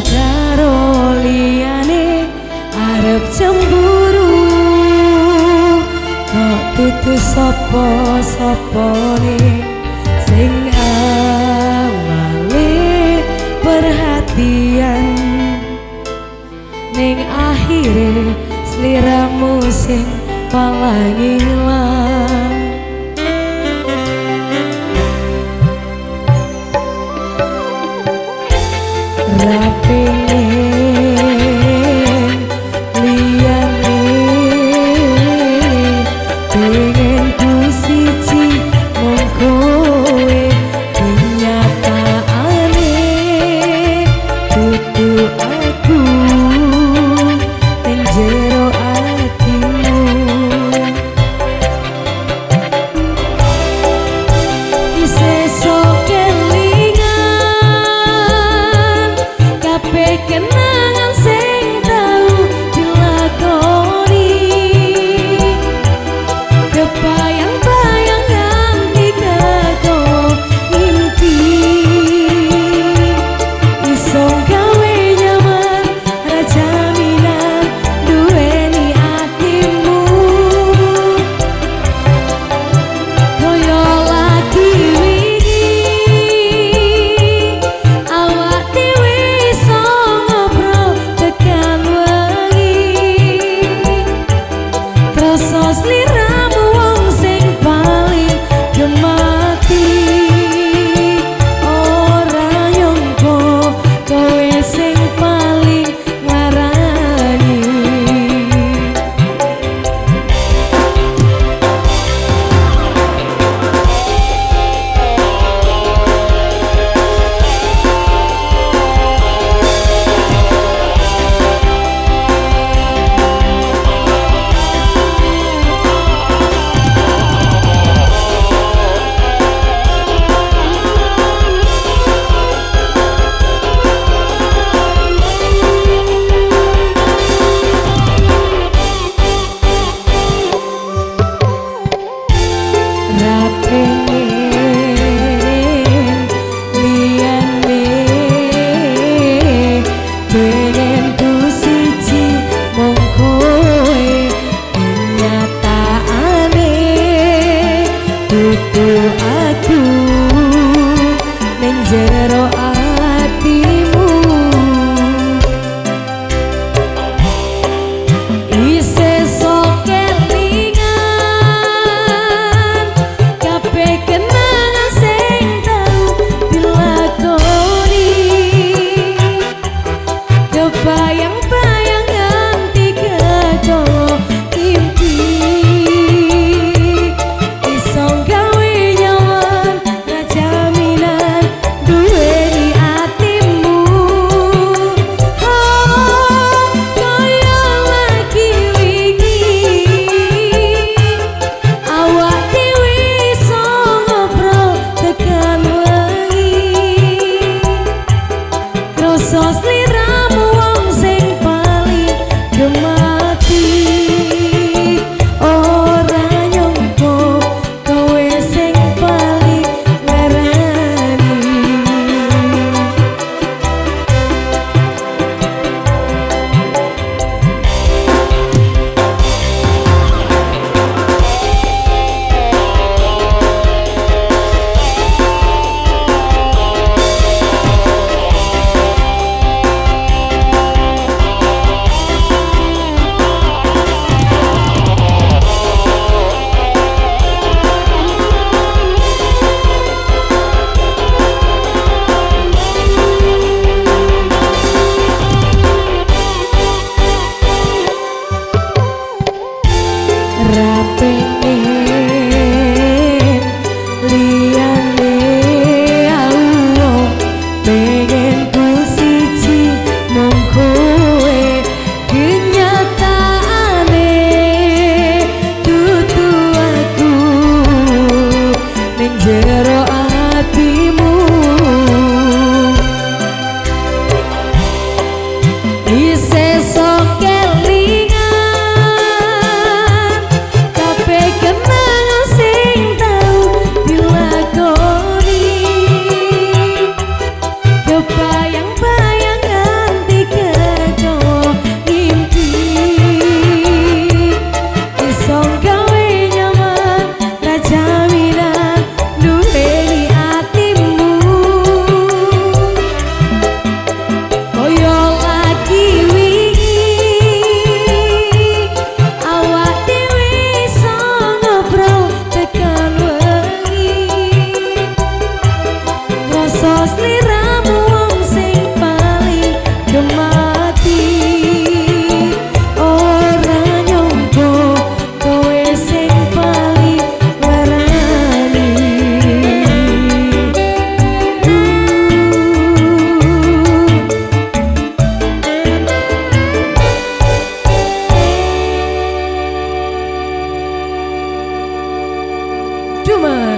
karo liyane arep cemburu kok tutu sapa-sapane sing awale perhatian ning akhire sliramu sing malah ngilang. Ra pengen liyane pengen ku siji mung kowe kenyataane tutu aku ning jero atimu isesok kenangan sing tau dilakoni kebayang-bayang nganti kagawa mimpi iso gawe nyaman ra jaminan duweni atimu koyo lagi wingi awak dhewe sliramu wong sing paling gemati ora nyangka kowe sing paling nglarani aku ning jero atimu isesok kelingan kabeh kenangan sing tau dilakoni kebayang-bayang nganti kagawa mimpi iso gawe nyaman ra jaminan duweni Cuma